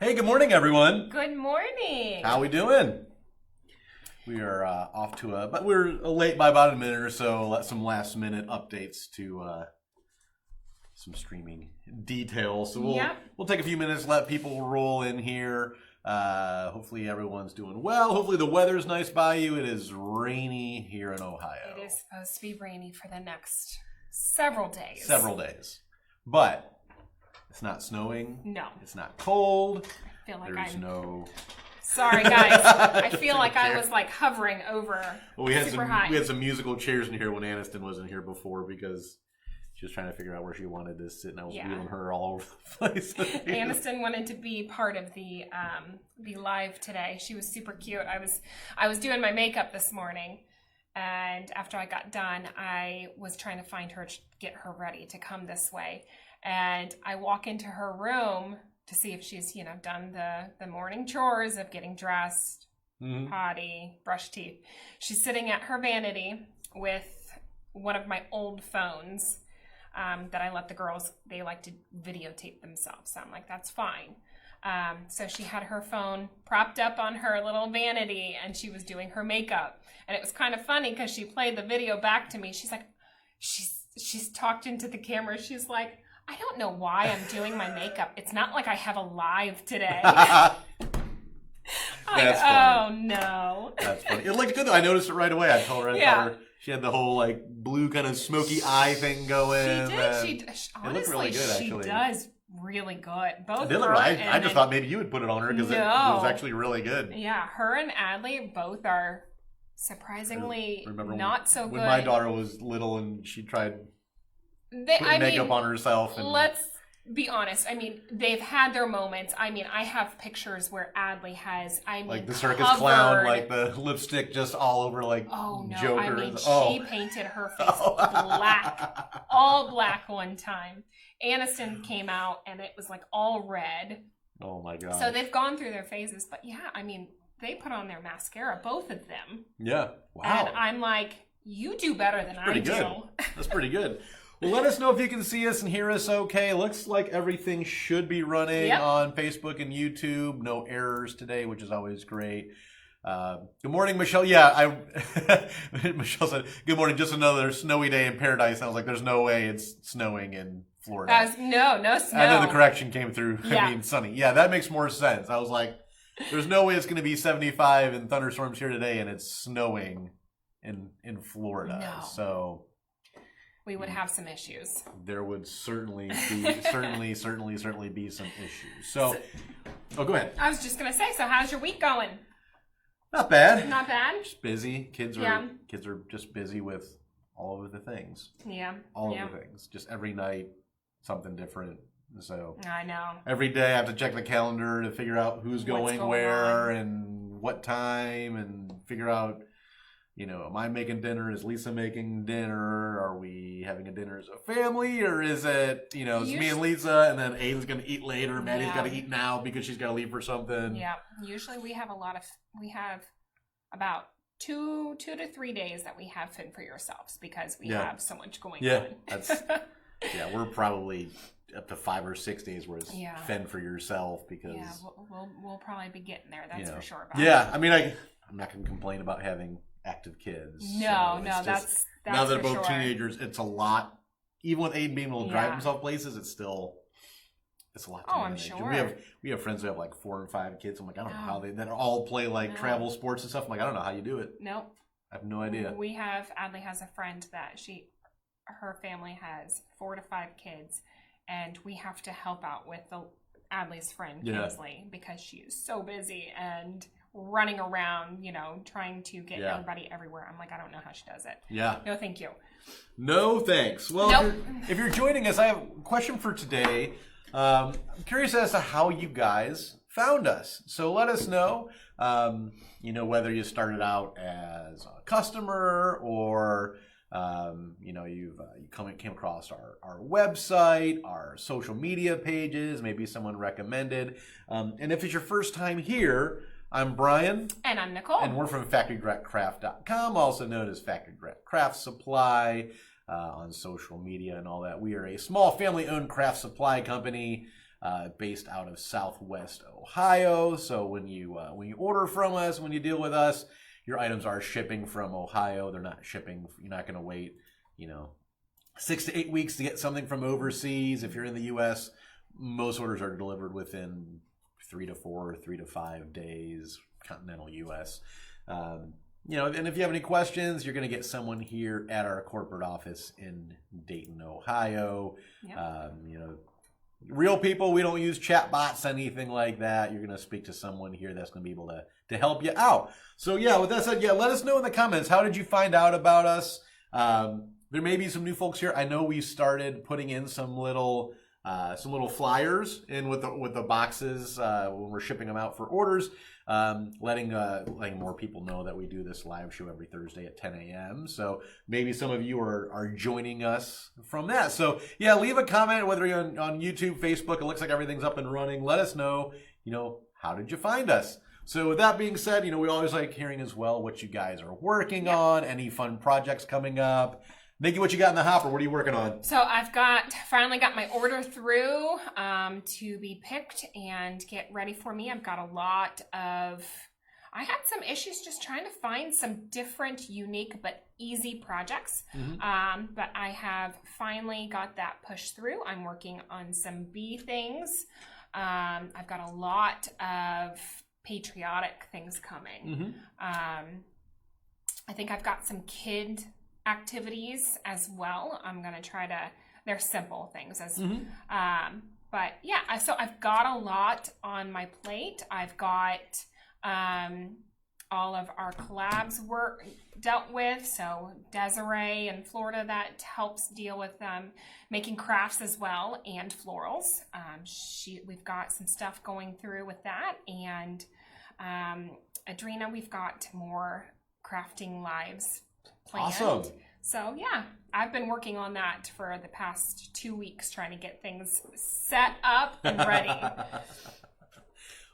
Hey, good morning, everyone. Good morning. How we doing? We are off to but we're late by about a minute or so. Some last minute updates to some streaming details. So we'll take a few minutes, let people roll in here. Hopefully everyone's doing well. Hopefully the weather's nice by you. It is rainy here in Ohio. It is supposed to be rainy for the next several days. But it's not snowing. No. It's not cold. I feel like There's no... Sorry, guys. I feel like I was like hovering over super high. We had some musical chairs in here when Aniston wasn't here before because she was trying to figure out where she wanted to sit, and I was wheeling her all over the place. Aniston wanted to be part of the live today. She was super cute. I was doing my makeup this morning, and after I got done, I was trying to find her to get her ready to come this way. And I walk into her room to see if she's, done the morning chores of getting dressed, potty, brush teeth. She's sitting at her vanity with one of my old phones that I let the girls, they like to videotape themselves. So I'm like, that's fine. So she had her phone propped up on her little vanity and she was doing her makeup. And it was kind of funny because she played the video back to me. She's like, she's talked into the camera. She's like, I don't know why I'm doing my makeup. It's not like I have a live today. That's funny. Oh, no. That's funny. It looked good, though. I noticed it right away. I told her, she had the whole, blue kind of smoky eye thing going. She did. Honestly, it looked really good, actually. She does really good. Both her I just thought maybe you would put it on her because it was actually really good. Yeah, her and Adley both are surprisingly not so good. When my daughter was little and she tried... putting makeup on herself. And... Let's be honest. I mean, they've had their moments. I mean, I have pictures where Adley has, like the circus clown, like the lipstick just all over, oh, no. Joker. I mean, she painted her face black, all black one time. Aniston came out and it was all red. Oh my God. So they've gone through their phases. But yeah, I mean, they put on their mascara, both of them. Yeah. Wow. And I'm like, you do better than I do. That's pretty good. Well, let us know if you can see us and hear us okay. Looks like everything should be running on Facebook and YouTube. No errors today, which is always great. Good morning, Michelle. Yeah, Michelle said, good morning, just another snowy day in paradise. I was like, there's no way it's snowing in Florida. No snow. And then the correction came through. I mean, sunny. Yeah, that makes more sense. I was like, there's no way it's going to be 75 and thunderstorms here today and it's snowing in Florida. No. So... we would have some issues. There would certainly be certainly be some issues. So, go ahead. I was just gonna say. So, how's your week going? Not bad. Not bad. Just busy. Kids are just busy with all of the things. Yeah. All of the things. Just every night, something different. So I know. Every day I have to check the calendar to figure out who's going where and what time, and figure out. Am I making dinner? Is Lisa making dinner? Are we having a dinner as a family? Or is it, it's me and Lisa, and then Aiden's going to eat later. Maddie's got to eat now because she's got to leave for something. Yeah. Usually we have about 2 to 3 days that we have fend for yourselves because we have so much going on. We're probably up to 5 or 6 days where it's fend for yourself because... Yeah, we'll probably be getting there. That's for sure. I mean, I'm not going to complain about having... active kids. That's now that they're both teenagers, it's a lot. Even with Aiden being able to drive himself places, it's a lot. I'm sure. We have friends who have 4 and 5 kids. I'm like, I don't know how that all play travel sports and stuff. I'm like, I don't know how you do it. Nope. I have no idea. Adley has a friend that her family has 4 to 5 kids, and we have to help out with Adley's friend Kingsley because she is so busy and running around, trying to get everybody everywhere. I'm like, I don't know how she does it. Yeah. No, thank you. No, thanks. Well, if you're joining us, I have a question for today. I'm curious as to how you guys found us. So let us know, whether you started out as a customer or, you came across our website, our social media pages, maybe someone recommended. And if it's your first time here, I'm Brian. And I'm Nichole. And we're from FactoryDirectCraft.com, also known as Factory Direct Craft Supply, on social media and all that. We are a small family-owned craft supply company based out of Southwest Ohio. So when you order from us, when you deal with us, your items are shipping from Ohio. They're not shipping. You're not going to wait, 6 to 8 weeks to get something from overseas. If you're in the U.S., most orders are delivered within 3 to 4, 3 to 5 days, continental U.S. And if you have any questions, you're going to get someone here at our corporate office in Dayton, Ohio. Yep. Real people. We don't use chat bots, anything like that. You're going to speak to someone here that's going to be able to help you out. So yeah, with that said, let us know in the comments, how did you find out about us? There may be some new folks here. I know we started putting in some little flyers in with the boxes when we're shipping them out for orders, letting more people know that we do this live show every Thursday at 10 a.m. So maybe some of you are joining us from that. So yeah, leave a comment, whether you're on YouTube, Facebook. It looks like everything's up and running. Let us know, how did you find us? So with that being said, we always like hearing as well what you guys are working on, any fun projects coming up. Nikki, what you got in the hopper? What are you working on? So I've finally got my order through to be picked and get ready for me. I've got I had some issues just trying to find some different, unique, but easy projects. Mm-hmm. But I have finally got that pushed through. I'm working on some bee things. I've got a lot of patriotic things coming. Mm-hmm. I think I've got some kid activities as well. I'm going to try to, they're simple things but yeah, so I've got a lot on my plate. I've got all of our collabs work dealt with. So Desiree in Florida, that helps deal with making crafts as well, and florals. We've got some stuff going through with that, and Adrena, we've got more crafting lives planned. Awesome. So yeah, I've been working on that for the past 2 weeks, trying to get things set up and ready.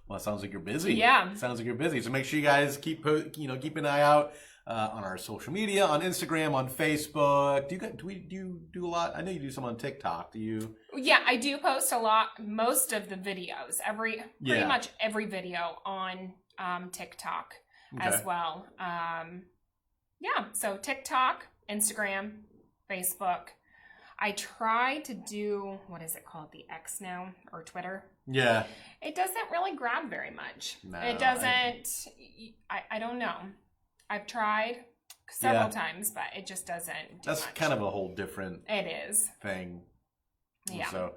Well, it sounds like you're busy. Yeah. Sounds like you're busy. So make sure you guys keep an eye out on our social media, on Instagram, on Facebook. Do you do a lot? I know you do some on TikTok. Do you? Yeah, I do post a lot. Most of the videos, pretty much every video on TikTok as well. Yeah, so TikTok, Instagram, Facebook. I try to do, what is it called? The X now, or Twitter? Yeah. It doesn't really grab very much. No, it doesn't, I don't know. I've tried several times, but it just doesn't do That's much. Kind of a whole different thing. Yeah. So,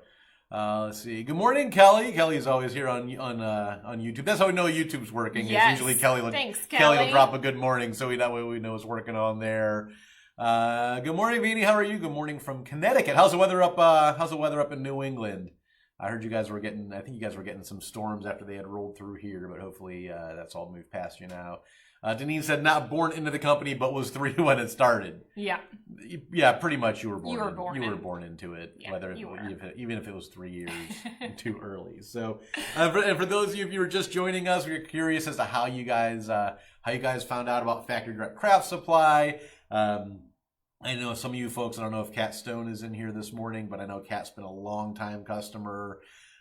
let's see. Good morning, Kelly. Kelly's always here on YouTube. That's how we know YouTube's working. Yes. It's usually Kelly will drop a good morning, so that way we know it's working on there. Good morning, Beanie. How are you? Good morning from Connecticut. How's the weather up in New England? I heard you guys were getting some storms after they had rolled through here, but hopefully that's all moved past you now. Denise said, not born into the company, but was 3 when it started. Yeah. Yeah, pretty much you were born into it, yeah, even if it was 3 years too early. So, and for those of you who are just joining us, we're curious as to how you guys found out about Factory Direct Craft Supply. I know some of you folks, I don't know if Kat Stone is in here this morning, but I know Kat's been a long time customer.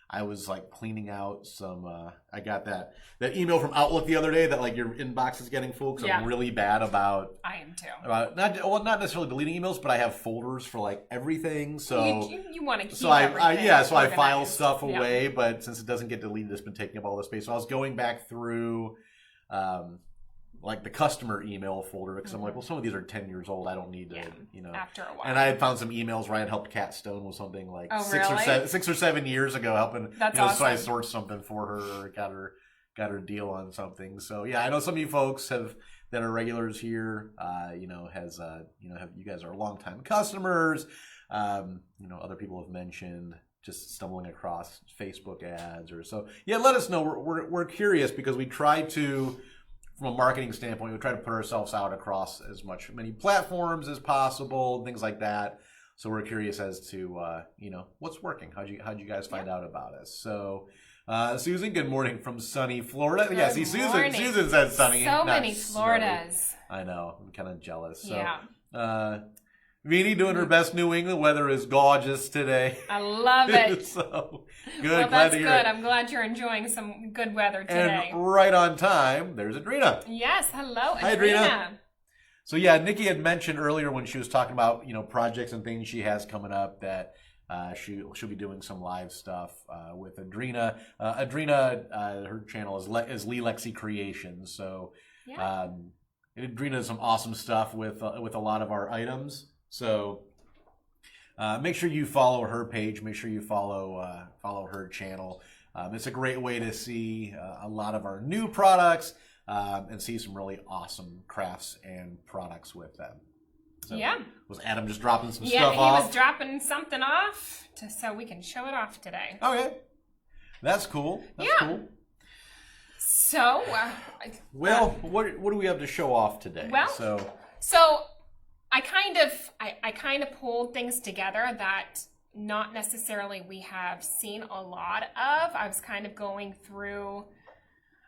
I was cleaning out some, I got that email from Outlook the other day that your inbox is getting full, because I'm really bad about. I am too. About not necessarily deleting emails, but I have folders for everything. So you want to keep everything. So I file stuff away, but since it doesn't get deleted, it's been taking up all the space. So I was going back through, the customer email folder, because I'm like, well, some of these are 10 years old. I don't need to, After a while. And I had found some emails where I had helped Kat Stone with something really? 6 or 7 years ago, helping. That's awesome. So I sourced something for her, or got her deal on something. So yeah, I know some of you folks that are regulars here. You guys are longtime customers. Other people have mentioned just stumbling across Facebook ads or so. Yeah, let us know. We're curious, because we try to. From a marketing standpoint, we try to put ourselves out across many platforms as possible, things like that. So we're curious as to what's working. How'd you guys find out about us? So Susan, good morning from sunny Florida. Good see, Susan said sunny. So many Floridas. Snowy. I know. I'm kind of jealous. So, yeah. Meanie doing her best New England. Weather is gorgeous today. I love it. So good. Well, glad that's to hear good. it. I'm glad you're enjoying some good weather today. And right on time, there's Adrina. Yes, hello, Hi, Adrina. So yeah, Nikki had mentioned earlier when she was talking about projects and things she has coming up that she'll be doing some live stuff with Adrina. Adrina, her channel is Lee Lexi Creations. So Adrina does some awesome stuff with a lot of our items. So make sure you follow her page. Make sure you follow her channel. It's a great way to see a lot of our new products and see some really awesome crafts and products with them. So was Adam just dropping some stuff off? Yeah, he was dropping something off so we can show it off today. Okay. That's cool. That's cool. So, what do we have to show off today? Well, so I kind of pulled things together that not necessarily we have seen a lot of. I was kind of going through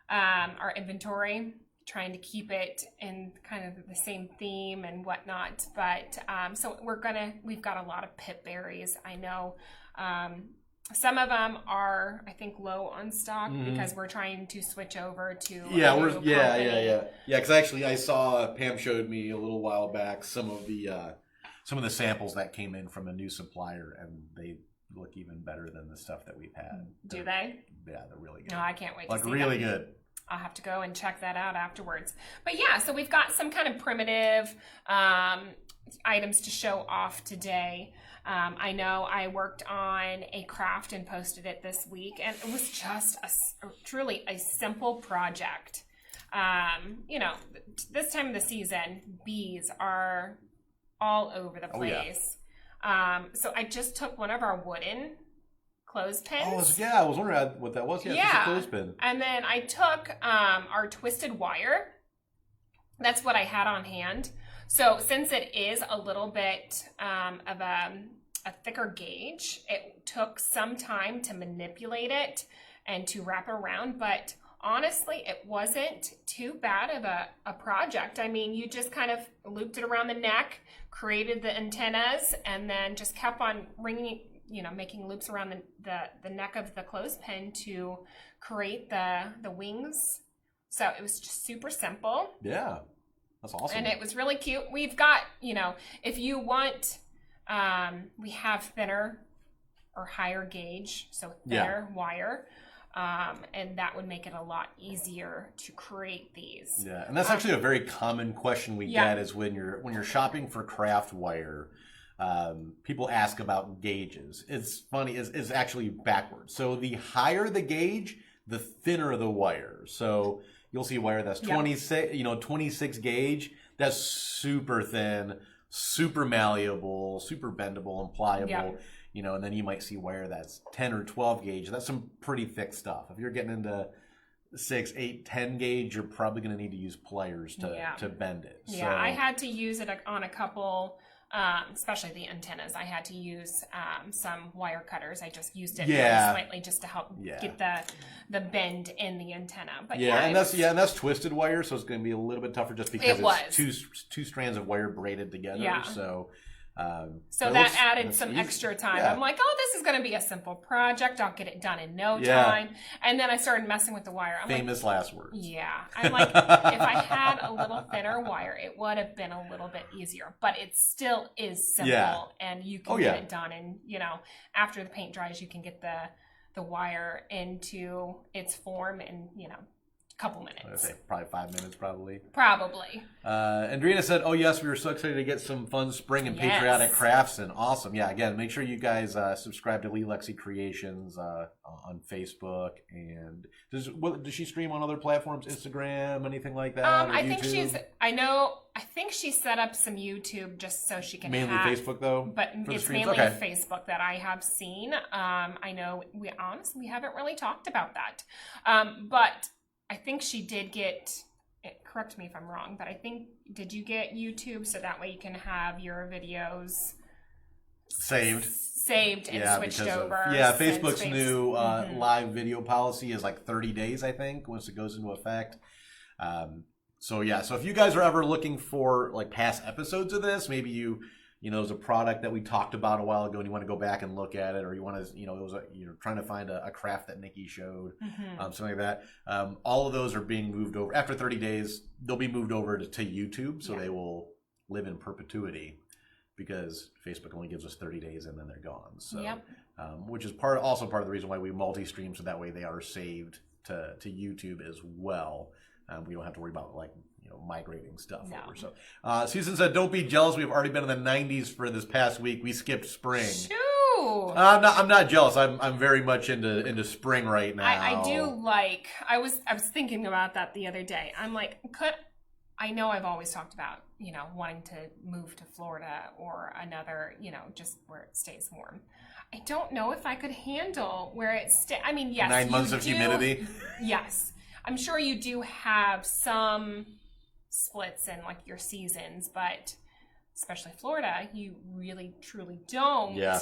our inventory, trying to keep it in kind of the same theme and whatnot. But so we've got a lot of pip berries. I know some of them are, I think, low on stock because we're trying to switch over to because actually I saw Pam showed me a little while back some of the samples that came in from a new supplier, and they look even better than the stuff that we've had. Do they? Yeah, they're really good. No, I can't wait to see them. Really good. I'll have to go and check that out afterwards. But so we've got some kind of primitive items to show off today. I know I worked on a craft and posted it this week, and it was just truly a simple project. This time of the season, bees are all over the place. So I just took one of our wooden clothespins. I was wondering what that was. It's a clothespin. And then I took our twisted wire. That's what I had on hand. So since it is a little bit of a thicker gauge, it took some time to manipulate it and to wrap around, but honestly, it wasn't too bad of a project. I mean, you just kind of looped it around the neck, created the antennas, and then just kept on making loops around the neck of the clothespin to create the wings. So it was just super simple. Yeah, that's awesome. And it was really cute. We've got, if you want, we have thinner or higher gauge, so thinner wire. And that would make it a lot easier to create these. Yeah, and that's actually a very common question we get is when you're shopping for craft wire, people ask about gauges. It's funny, it's actually backwards. So the higher the gauge, the thinner the wire. So you'll see wire that's 26 gauge. That's super thin, super malleable, super bendable and pliable. Yeah. And then you might see wire that's 10 or 12 gauge. That's some pretty thick stuff. If you're getting into 6, 8, 10 gauge, you're probably going to need to use pliers to bend it. Yeah, so, I had to use it on a couple, especially the antennas. I had to use some wire cutters. I just used it slightly just to help get the bend in the antenna. But and that's twisted wire, so it's going to be a little bit tougher just because it's two strands of wire braided together. Yeah. So that added some extra time. I'm like, this is going to be a simple project. I'll get it done in no time. And then I started messing with the wire. Famous last words. Yeah. I'm like, if I had a little thinner wire, it would have been a little bit easier. But it still is simple, and you can get it done. And after the paint dries, you can get the wire into its form in couple minutes. I would say probably 5 minutes, probably. Andrina said, "Oh yes, we were so excited to get some fun spring and patriotic crafts, and awesome." Yeah, again, make sure you guys subscribe to Lee Lexi Creations on Facebook. And does she stream on other platforms, Instagram, anything like that? I think she set up some YouTube just so she can mainly Facebook though. But it's mainly Facebook that I have seen. I know we haven't really talked about that, but I think she did get, correct me if I'm wrong, but did you get YouTube so that way you can have your videos saved and switched over? Facebook's new live video policy is like 30 days, I think, once it goes into effect. So if you guys are ever looking for like past episodes of this, maybe you it was a product that we talked about a while ago and you want to go back and look at it, or you want to, it was trying to find a craft that Nikki showed, something like that. All of those are being moved over. After 30 days, they'll be moved over to YouTube, so they will live in perpetuity because Facebook only gives us 30 days and then they're gone. So, which is also part of the reason why we multi-stream, so that way they are saved to YouTube as well. We don't have to worry about migrating stuff over. So Susan said, "Don't be jealous. We've already been in the 90s for this past week. We skipped spring." Shoo! I'm not jealous. I'm very much into spring right now. I do like. I was thinking about that the other day. I'm like, I know I've always talked about wanting to move to Florida or another just where it stays warm. I don't know if I could handle where it stays. I mean, yes, 9 months of humidity. Yes, I'm sure you do have some splits in your seasons, but especially Florida, you really truly don't. Yeah.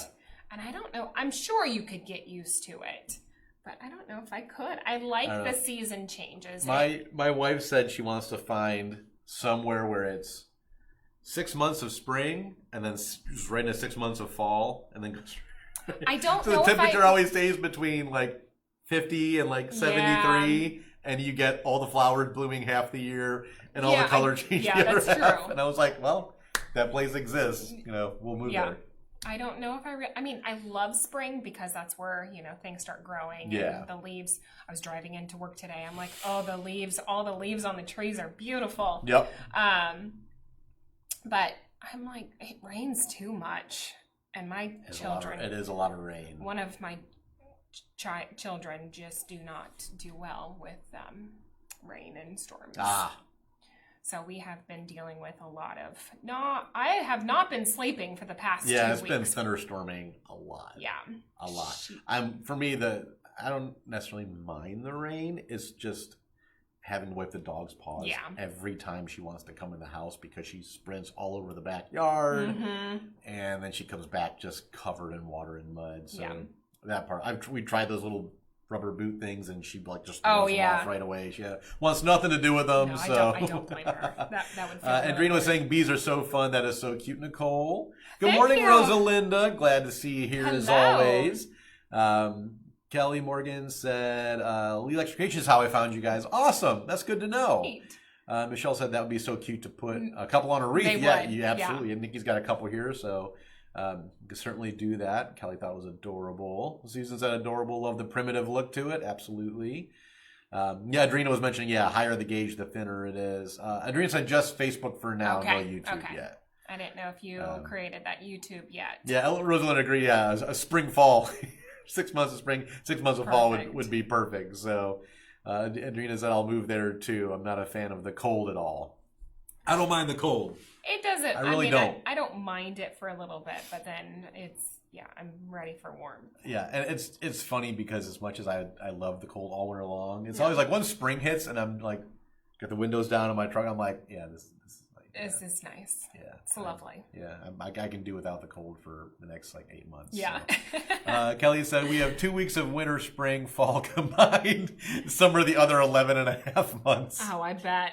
And I don't know. I'm sure you could get used to it, but I don't know if I could. I like the season changes. My wife said she wants to find somewhere where it's 6 months of spring and then just right into 6 months of fall, and then goes. I don't so know. The temperature always stays between 50 and 73, and you get all the flowers blooming half the year and all the color changing. Yeah, that's true. And I was like, well, that place exists. We'll move there. I don't know if I mean, I love spring because that's where, things start growing. Yeah. And the leaves. I was driving into work today. I'm like, oh, all the leaves on the trees are beautiful. Yep. But I'm like, it rains too much. And my children. It is a lot of rain. One of my children just do not do well with rain and storms. So we have been dealing with a lot of I have not been sleeping for the past 2 weeks. Yeah, it's been thunderstorming a lot. Yeah. A lot. For me, I don't necessarily mind the rain. It's just having to wipe the dog's paws every time she wants to come in the house because she sprints all over the backyard and then she comes back just covered in water and mud. So that part, we tried those little rubber boot things, and she just throws them off right away. She wants nothing to do with them. No, I don't blame her. That would feel and Drina was saying bees are so fun. That is so cute, Nicole. Good Thank morning, you. Rosalinda. Glad to see you here as Hello. always. Kelly Morgan said, electrification is how I found you guys. Awesome. That's good to know. Great. Michelle said that would be so cute to put a couple on a wreath. They Yeah, would. you absolutely. And Nikki's got a couple here, so you can certainly do that. Kelly thought it was adorable. Susan said adorable. Love the primitive look to it. Absolutely. Adrena was mentioning, higher the gauge, the thinner it is. Adrena said just Facebook for now, no YouTube yet. I didn't know if you created that YouTube yet. Yeah, Rosalind agreed. Yeah, a spring fall. 6 months of spring, 6 months of fall would be perfect. So Adrena said I'll move there too. I'm not a fan of the cold at all. I don't mind the cold. It doesn't. I really don't. I don't mind it for a little bit, but then I'm ready for warmth. Yeah, and it's funny because as much as I love the cold all winter long, it's always once spring hits and I'm got the windows down in my truck, I'm like, this is nice. Yeah, it's lovely. Yeah, I can do without the cold for the next 8 months. Yeah. So. Kelly said we have 2 weeks of winter, spring, fall combined. Some are the other 11 and a half months. Oh, I bet.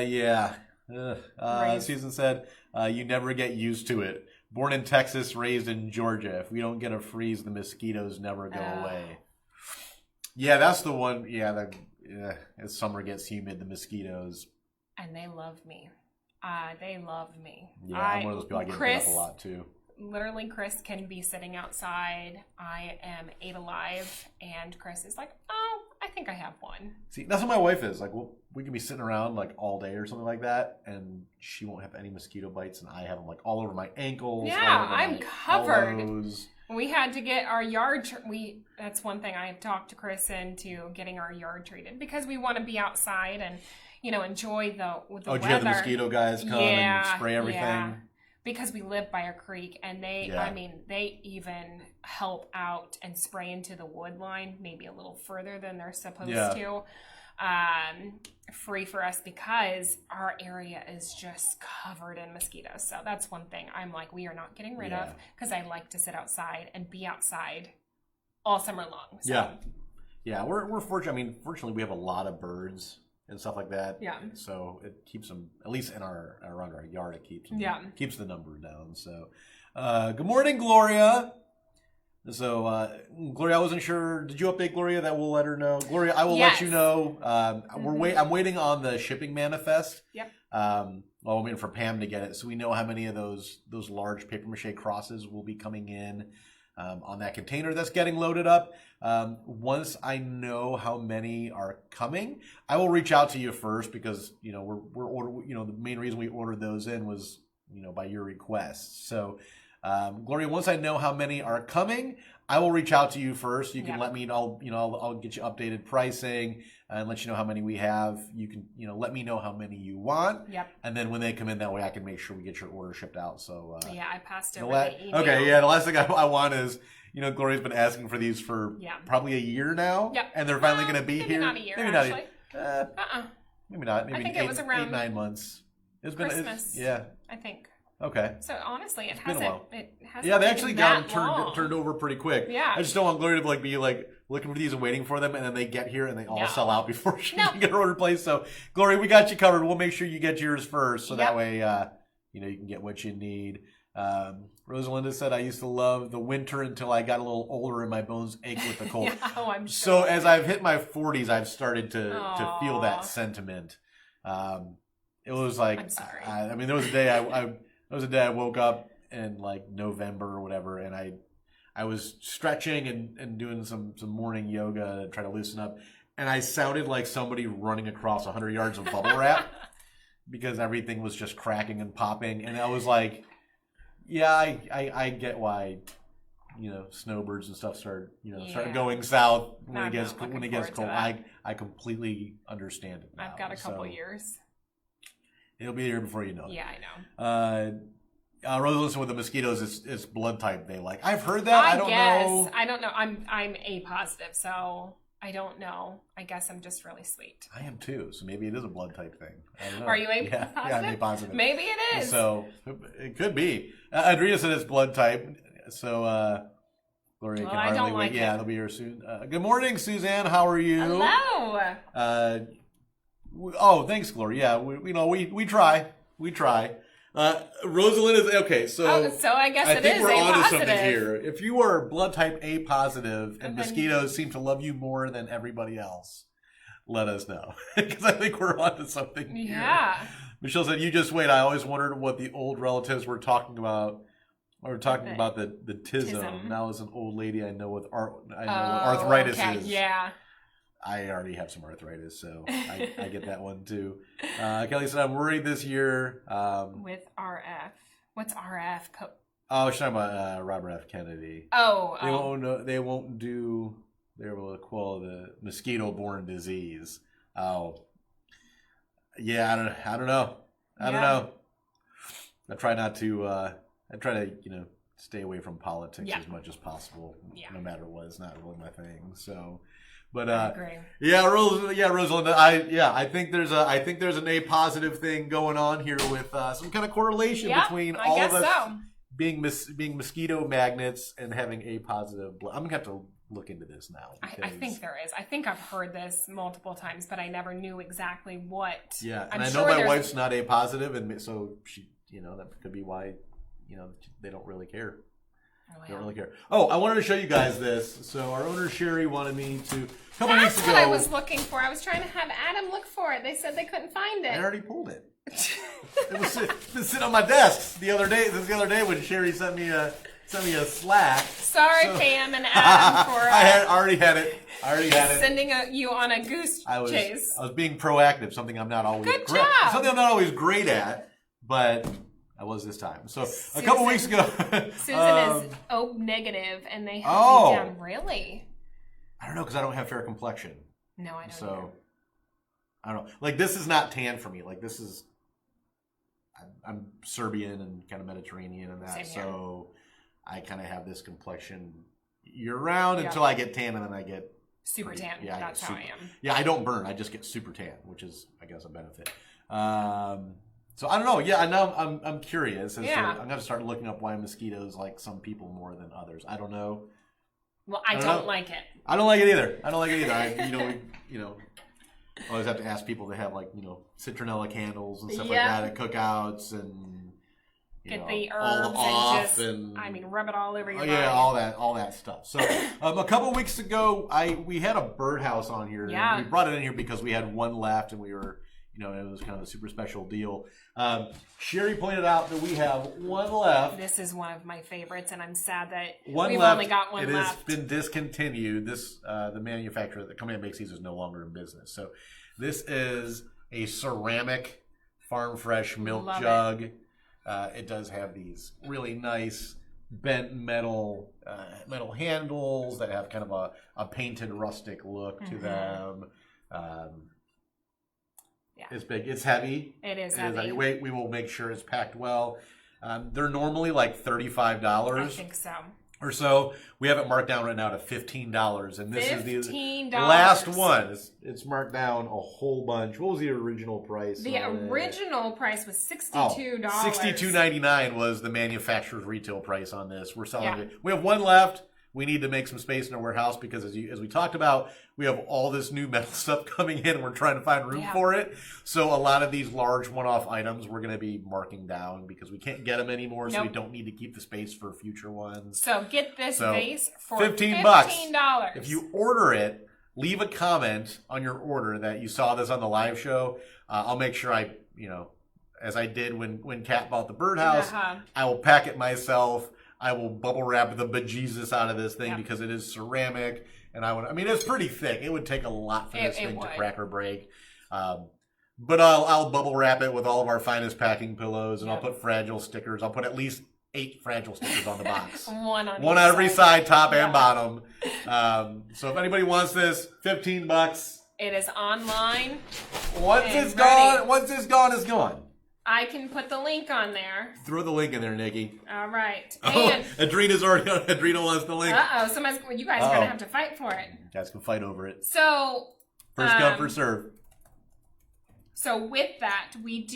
Yeah. Susan said, you never get used to it. Born in Texas, raised in Georgia. If we don't get a freeze, the mosquitoes never go away. Yeah, that's the one. Yeah, as summer gets humid, the mosquitoes. And they love me. Yeah, I'm one of those people I get bit up a lot too. Literally, Chris can be sitting outside. I am 8 alive, and Chris is like, oh, I think I have one. See, that's what my wife is. We can be sitting around all day or something like that, and she won't have any mosquito bites, and I have them all over my ankles. Yeah, I'm covered. Elbows. We had to get our yard. That's one thing I have talked to Chris into getting our yard treated because we want to be outside and enjoy the weather. Oh, do you have the mosquito guys come and spray everything? Yeah. Because we live by a creek, and they even help out and spray into the wood line, maybe a little further than they're supposed to. Free for us because our area is just covered in mosquitoes. So that's one thing I'm we are not getting rid of because I like to sit outside and be outside all summer long. So. Yeah. We're fortunate. I mean, fortunately, we have a lot of birds and stuff like that. Yeah. So it keeps them, at least in our around our yard, it keeps keeps the number down. So, good morning, Gloria. So, Gloria, I wasn't sure. Did you update Gloria that we'll let her know? Gloria, I will let you know. I'm waiting on the shipping manifest. Yep. Well, I'm waiting for Pam to get it, so we know how many of those large paper mache crosses will be coming in on that container that's getting loaded up. Once I know how many are coming, I will reach out to you first because we're order. The main reason we ordered those in was by your request. So. Gloria, once I know how many are coming, I will reach out to you first. You can let me know. I'll get you updated pricing and let you know how many we have. You can, let me know how many you want. Yep. And then when they come in, that way I can make sure we get your order shipped out. So I passed over the email. Okay, yeah. The last thing I want is, Gloria's been asking for these for probably a year now. Yep. And they're finally going to be here. Not a year, maybe actually. Maybe not. Maybe I think it was around 8-9 months. It's Christmas. Yeah. I think. Okay. So honestly, it been a while. hasn't. Yeah, they actually got them turned over pretty quick. Yeah. I just don't want Gloria to be looking for these and waiting for them, and then they get here and they all sell out before she can get her order placed. So, Gloria, we got you covered. We'll make sure you get yours first, so that way you can get what you need. Rosalinda said, I used to love the winter until I got a little older and my bones ached with the cold. I'm sure. So as I've hit my 40s, I've started to feel that sentiment. It was like, I'm sorry. there was a day I woke up in November or whatever, and I was stretching and doing some morning yoga to try to loosen up, and I sounded like somebody running across 100 yards of bubble wrap because everything was just cracking and popping, and I was like, yeah, I get why snowbirds and stuff start going south when it gets cold. I completely understand it now. I've got a couple years. It'll be here before you know it. Yeah, I know. Rosalind with the mosquitoes, it's blood type they like. I've heard that. I don't know. I don't know. I'm A positive, so I don't know. I guess I'm just really sweet. I am too, so maybe it is a blood type thing. I don't know. Are you A positive? Yeah, I'm A positive. Maybe it is. So it could be. Adria said it's blood type, so Gloria can hardly wait. Yeah, it'll be here soon. Good morning, Suzanne. How are you? Hello. Oh, thanks, Gloria. Yeah, we try. We try. Rosalind is okay. So I guess I think we're A onto positive. something here. If you are blood type A positive and mosquitoes seem to love you more than everybody else, let us know because I think we're onto something. Yeah. Here. Michelle said, "You just wait. I always wondered what the old relatives were talking about. We were talking about the tism. Now, as an old lady, I know what arthritis is. Yeah." I already have some arthritis, so I get that one too. Kelly said, I'm worried this year. With RF. What's RF? She's talking about Robert F. Kennedy. They won't do, they will call the mosquito-borne disease. Oh. Yeah, I don't know. I don't know. I try not to, stay away from politics as much as possible, no matter what. It's not really my thing, so... But I agree. Rosalinda, I think there's an A positive thing going on here with some kind of correlation between all of us being mosquito magnets and having A positive blood. I'm gonna have to look into this now. I think there is. I think I've heard this multiple times, but I never knew exactly what. Yeah, and I know my wife's not A positive, and so she, that could be why, they don't really care. They don't really care. Oh, I wanted to show you guys this. So our owner Sherry wanted me to. A couple weeks ago. That's what I was looking for. I was trying to have Adam look for it. They said they couldn't find it. I already pulled it. It was sitting on my desk the other day. This the other day when Sherry sent me a Slack. Sorry, Pam and Adam, for I already had it. Sending you on a goose chase. I was being proactive. Something I'm not always Good job. Something I'm not always great at, but. I was this time. So a couple weeks ago. Susan is O negative, and they have me down. Really? I don't know because I don't have fair complexion. No, I don't. So either. I don't know. This is not tan for me. This is. I'm Serbian and kind of Mediterranean and that. Same here. So I kind of have this complexion year round until I get tan, and then I get super tan. Yeah, that's how I am. Yeah, I don't burn. I just get super tan, which is, I guess, a benefit. So I don't know. Yeah, now I'm curious. I'm going to start looking up why mosquitoes like some people more than others. I don't know. Well, I don't like it. I don't like it either. I I always have to ask people to have like, citronella candles and stuff like Yeah. that at cookouts and Get the herbs all and off just, and rub it all over your body. yeah, all that stuff. So a couple weeks ago, we had a birdhouse on here. Yeah. We brought it in here because we had one left, and we were, it was kind of a super special deal. Sherry pointed out that we have one left. This is one of my favorites, and I'm sad that One we've left. only got one It left. has been discontinued. This the manufacturer, the company that makes these, is no longer in business. So this is a ceramic farm fresh milk Love jug. It does have these really nice bent metal handles that have kind of a painted rustic look to them. Yeah. It's big. It's heavy. It is heavy. heavy. We will make sure it's packed well. They're normally like $35 I think so. or so. We have it marked down right now to $15, and this is the $15. last one. It's marked down a whole bunch. What was the original price? The original price was $62. $62.99 was the manufacturer's retail price on this. We're selling Yeah. it. We have one left. We need to make some space in our warehouse because, as we talked about, we have all this new metal stuff coming in, and we're trying to find room for it. So a lot of these large one-off items we're going to be marking down because we can't get them anymore. So we don't need to keep the space for future ones. So get this vase for $15. If you order it, leave a comment on your order that you saw this on the live show. I'll make sure as I did when Kat bought the birdhouse, I will pack it myself. I will bubble wrap the bejesus out of this thing because it is ceramic, and it's pretty thick. It would take a lot for this thing to crack or break. But I'll bubble wrap it with all of our finest packing pillows, and I'll put fragile stickers. I'll put at least 8 fragile stickers on the box. One on every side, top and bottom. So if anybody wants this, $15. It is online. Once it's gone, it's gone. I can put the link on there. Throw the link in there, Nikki. All right. And Adrena's already on. Adrena wants the link. You guys are going to have to fight for it. You guys can fight over it. So first come, first serve. So with that, we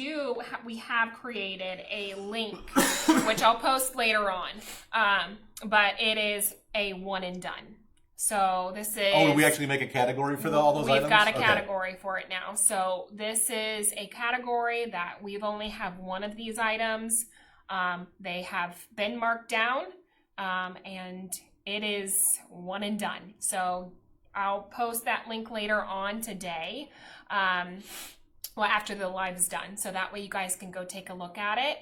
have created a link, which I'll post later on. But it is a one and done. So this is... Oh, do we actually make a category for all those items? We've got a category for it now. So this is a category that we've only have one of these items. They have been marked down, and it is one and done. So I'll post that link later on today. After the live is done. So that way you guys can go take a look at it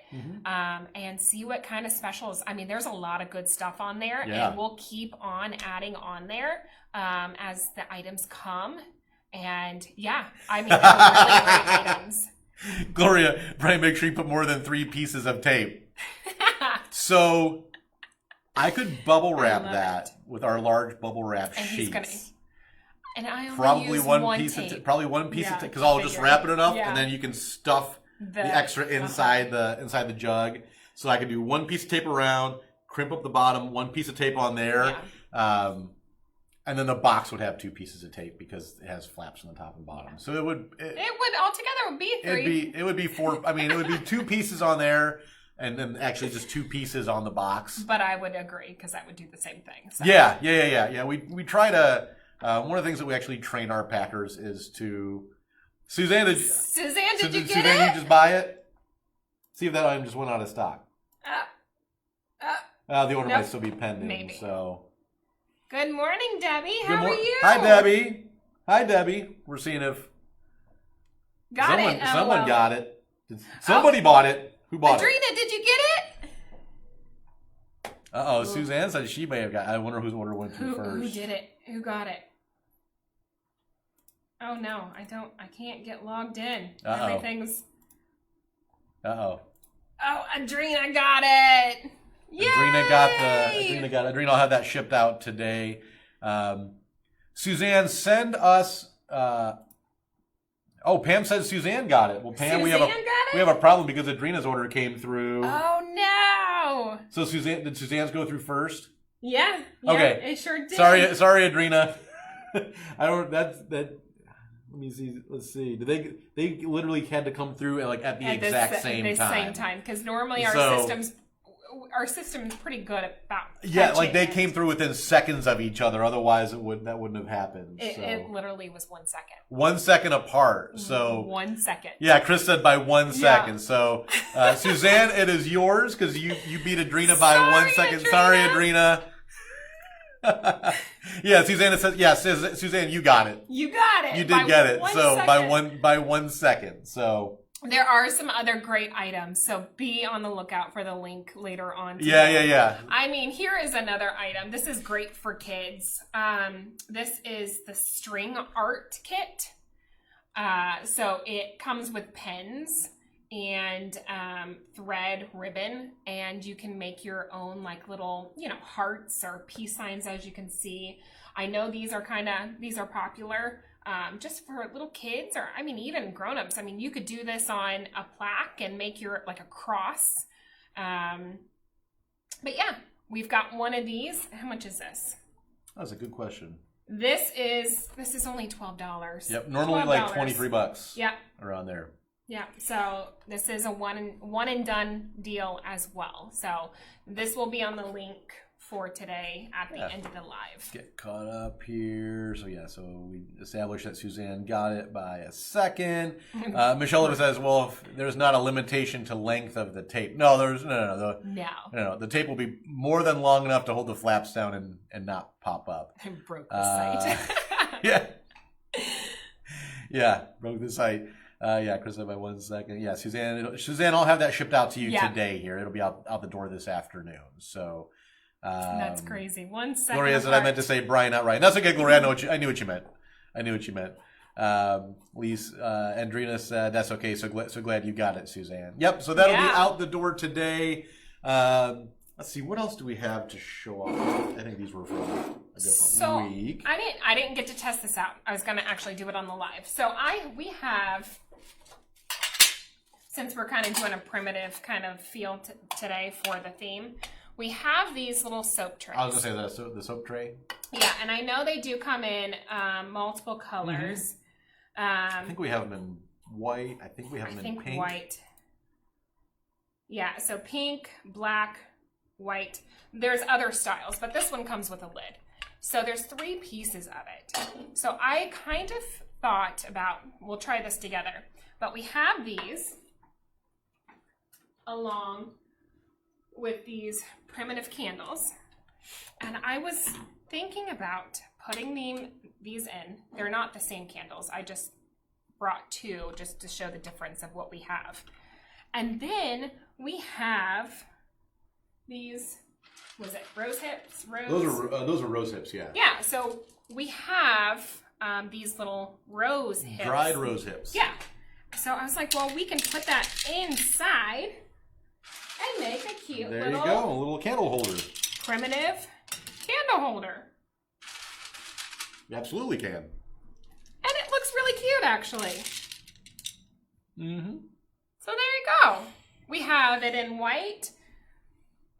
and see what kind of specials. There's a lot of good stuff on there. Yeah. And we'll keep on adding on there as the items come. And they're really great items. Gloria, Brian, make sure you put more than 3 pieces of tape. So I could bubble wrap that with our large bubble wrap sheets. And I only probably use one one piece tape. of probably one piece of tape because I'll just wrap it enough and then you can stuff the extra inside the jug. So I can do one piece of tape around, crimp up the bottom, one piece of tape on there, and then the box would have 2 pieces of tape because it has flaps on the top and bottom. So it would altogether be 3. It would be 4. It would be 2 pieces on there. And then actually just 2 pieces on the box. But I would agree because that would do the same thing. So. Yeah. We try to. One of the things that we actually train our packers is to. Suzanne, did you get it? Suzanne, you just buy it? See if that item just went out of stock. The order might still be pending. Maybe. So. Good morning, Debbie. How are you? Hi, Debbie. We're seeing if someone got it. Somebody bought it. Who bought it? Adrena, did you get it? Suzanne said she may have got it. I wonder whose order went through first. Who did it? Who got it? Oh no, I can't get logged in. Everything's... Oh, Adrena got it! Yay! Adrena got it. Adrena will have that shipped out today. Suzanne, send us... Pam says Suzanne got it. Well, Pam, we have a problem because Adrena's order came through. Oh no! So did Suzanne's go through first? Yeah. Okay. It sure did. Sorry, Adrena. Let me see. Let's see. Did they literally had to come through at the exact same time? Because normally our systems our system is pretty good about like they it. came through within seconds of each other. Otherwise, that wouldn't have happened. It literally was 1 second. 1 second apart. So 1 second. Yeah, Chris said by 1 second. So Suzanne, it is yours because you beat Adrena by 1 second. Adrena. Sorry, Adrena. Yeah, Suzanne says Suzanne, you got it. You got it. You did get it. So second. by 1 second. So there are some other great items, so be on the lookout for the link later on today. Yeah. I mean, here is another item. This is great for kids. This is the string art kit. So it comes with pens and thread, ribbon, and you can make your own like little, hearts or peace signs, as you can see. I know these are popular. Just for little kids, or I mean even grown-ups. I mean, you could do this on a plaque and make your like a cross. But yeah, we've got one of these. How much is this? That's a good question. This is only $12. Yep, normally $12. Like $23. Yeah, around there. Yeah, so this is a one and done deal as well. So this will be on the link for today at the end of the live. Get caught up here. So we established that Suzanne got it by a second. Michelle says, well, if there's not a limitation to length of the tape. No, there's no. The tape will be more than long enough to hold the flaps down and not pop up. I broke the site. Yeah, broke the site. Chris said by 1 second. Yeah, Suzanne, I'll have that shipped out to you today here. It'll be out the door this afternoon. So that's crazy. 1 second. Gloria said I meant to say Brian, not Ryan. That's okay, Gloria. I knew what you meant. Lise, Andrina said that's okay. So glad you got it, Suzanne. Yep. So that'll be out the door today. Let's see. What else do we have to show off? I think these were from a different week. I didn't get to test this out. I was going to actually do it on the live. So we have, since we're kind of doing a primitive kind of feel today for the theme, we have these little soap trays. I was going to say the soap tray. Yeah, and I know they do come in multiple colors. Mm-hmm. I think we have them in white. I think we have them in pink. White. Yeah, so pink, black, white. There's other styles, but this one comes with a lid. So there's 3 pieces of it. So I kind of thought about, we'll try this together. But we have these along with these primitive candles. And I was thinking about putting these in. They're not the same candles. I just brought 2 just to show the difference of what we have. And then we have these, was it rose hips? Those are rose hips, yeah. Yeah, so we have these little rose hips. Dried rose hips. Yeah. So I was like, well, we can put that inside and make a cute there you go, a little candle holder. Primitive candle holder. You absolutely can. And it looks really cute, actually. Mm-hmm. So there you go. We have it in white,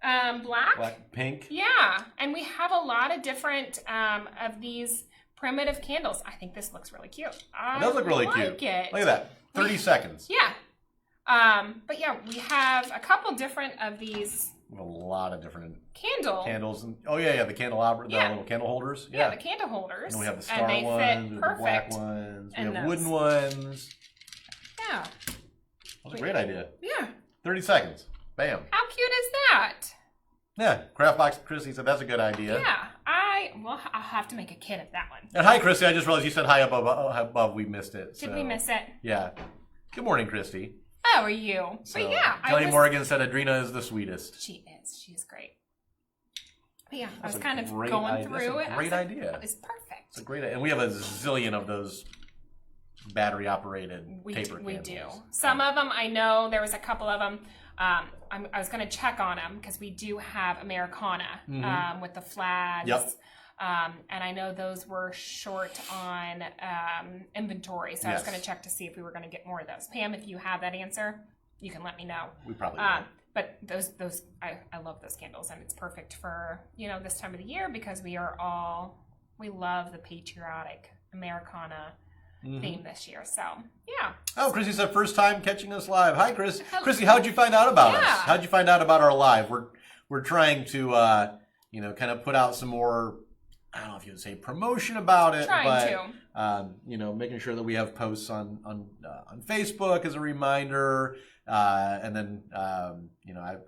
black, pink. Yeah, and we have a lot of different of these primitive candles. I think this looks really cute. It does look really cute. Look at that. 30 seconds. Yeah. But yeah, we have a couple different of these. We have a lot of different candles. And, the candelabra, the little candle holders. Yeah, the candle holders. And we have the star ones, the black ones. We have wooden ones. Yeah. That's a great idea. Yeah. 30 seconds. Bam. How cute is that? Yeah. Craft Box Chrissy said that's a good idea. Yeah. I'll have to make a kit of that one. And hi, Christy. I just realized you said hi above. We missed it. Did we miss it? Yeah. Good morning, Christy. How are you? So, but yeah. Kelly Morgan said Adrena is the sweetest. She is. She's great. But yeah, That's I was kind of going through it. Great idea. It's perfect. It's a great idea. And we have a zillion of those battery operated taper candles. We do. Some of them, I know there was a couple of them. I was going to check on them because we do have Americana with the flags. Yep. And I know those were short on inventory. So I was going to check to see if we were going to get more of those. Pam, if you have that answer, you can let me know. We probably will. But those I love those candles, and it's perfect for, this time of the year because we love the patriotic Americana theme this year. So, yeah. Oh, Chrissy said first time catching us live. Hi, Chris. Hello. Chrissy, how'd you find out about us? How'd you find out about our live? we're trying to kind of put out some more. I don't know if you would say promotion about it, making sure that we have posts on Facebook as a reminder, and then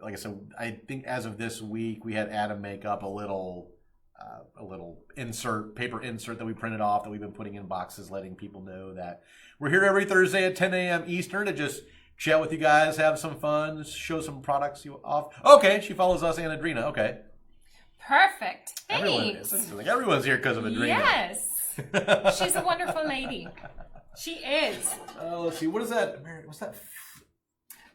like I said, I think as of this week we had Adam make up a little paper insert that we printed off that we've been putting in boxes, letting people know that we're here every Thursday at 10 a.m. Eastern to just chat with you guys, have some fun, show some products you off. Okay, she follows us and Adrena. Okay. Perfect. Thanks. Everyone's here because of Adrena. Yes. She's a wonderful lady. She is. Let's see. What is that? What's that?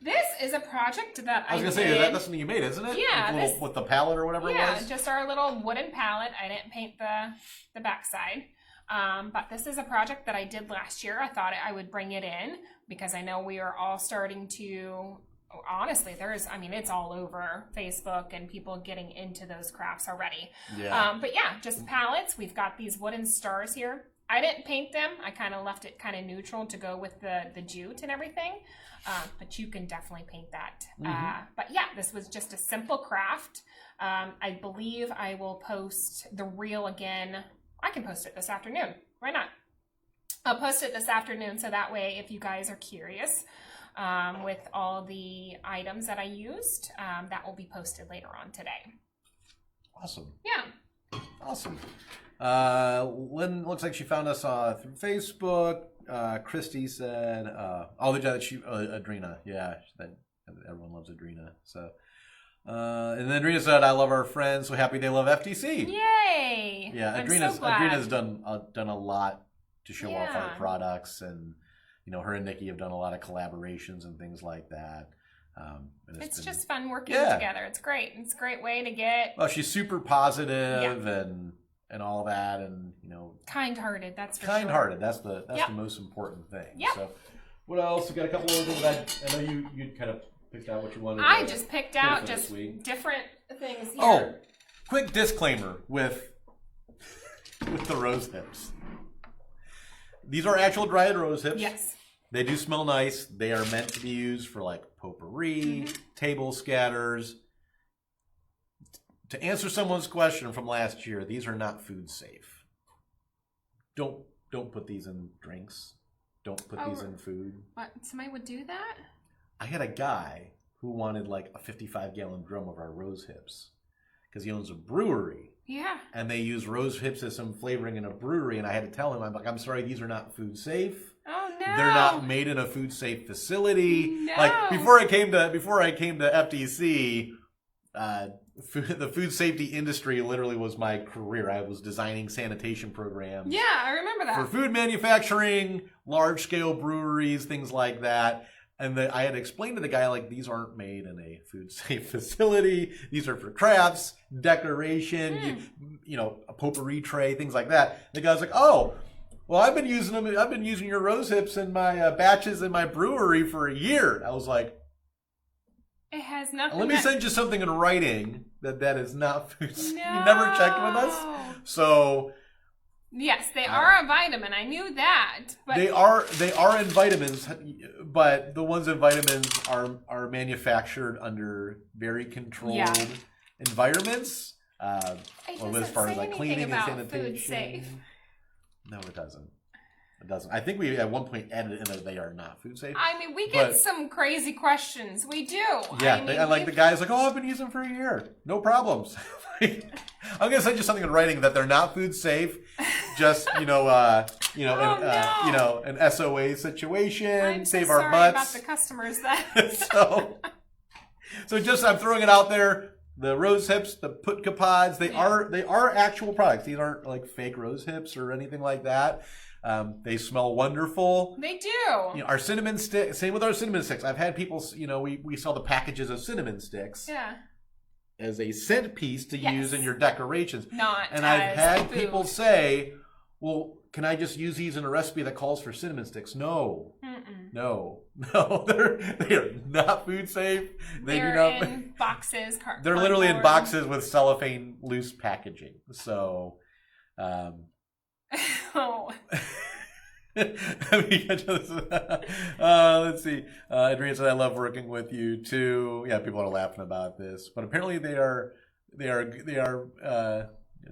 This is a project that I was going to say, that's something you made, isn't it? Yeah. With the palette or whatever it was? Yeah, just our little wooden palette. I didn't paint the backside. But this is a project that I did last year. I thought I would bring it in because I know we are all starting to... Honestly, it's all over Facebook and people getting into those crafts already. Yeah. But yeah, just palettes. We've got these wooden stars here. I didn't paint them. I kind of left it kind of neutral to go with the jute and everything. But you can definitely paint that. Mm-hmm. But yeah, this was just a simple craft. I believe I will post the reel again. I can post it this afternoon. Why not? I'll post it this afternoon so that way if you guys are curious, with all the items that I used, that will be posted later on today. Awesome. Yeah. Awesome. Lynn looks like she found us through Facebook. Christy said, Adrena. Yeah, everyone loves Adrena. So, and then Adrena said, I love our friends. So happy they love FDC. Yay. Yeah, Adrena's done a lot to show off our products, and her and Nikki have done a lot of collaborations and things like that. It's just fun working together. It's great. It's a great way to get... Well, she's super positive and all that, and kind-hearted. That's for kind-hearted. sure. That's the most important thing. Yep. So, what else? We got a couple other things. I know you kind of picked out what you wanted. I just picked out just different things here. Oh, quick disclaimer with the rose hips. These are actual dried rose hips. Yes. They do smell nice. They are meant to be used for like potpourri, table scatters. To answer someone's question from last year, these are not food safe. Don't put these in drinks. Don't put these in food. What? Somebody would do that? I had a guy who wanted like a 55-gallon drum of our rose hips because he owns a brewery. Yeah. And they use rose hips as some flavoring in a brewery, and I had to tell him, I'm sorry, these are not food safe. Oh no! They're not made in a food safe facility. No. Like before I came to FDC, the food safety industry literally was my career. I was designing sanitation programs. Yeah, I remember that. For food manufacturing, large scale breweries, things like that. And I had explained to the guy, like, these aren't made in a food safe facility. These are for crafts, decoration, a potpourri tray, things like that. The guy's like, oh, well, I've been using them. I've been using your rose hips in my batches in my brewery for a year. I was like, it has nothing. Let me send you something in writing that is not food safe. No. You never checked with us? So... Yes, they are a vitamin. I knew that. But they are in vitamins, but the ones in vitamins are manufactured under very controlled environments. As far as like cleaning and sanitation. Food safe. No, it doesn't. It doesn't. I think we at one point added in that they are not food safe. I mean, we get some crazy questions. We do. Yeah, like the guy's like, oh, I've been using them for a year. No problems. I'm gonna send you something in writing that they're not food safe. Just an SOA situation. I'm save so our sorry butts. about the customers that. so just I'm throwing it out there. The rose hips, the putka pods, they are actual products. These aren't like fake rose hips or anything like that. They smell wonderful. They do. Our cinnamon stick. Same with our cinnamon sticks. I've had people. We sell the packages of cinnamon sticks. Yeah. As a scent piece to use in your decorations. I've had people say, well, can I just use these in a recipe that calls for cinnamon sticks? No. No, they are not food safe. They're in boxes. They're literally in boxes with cellophane loose packaging. So, oh. Let's see. Adrian said, "I love working with you too." Yeah, people are laughing about this, but apparently they are.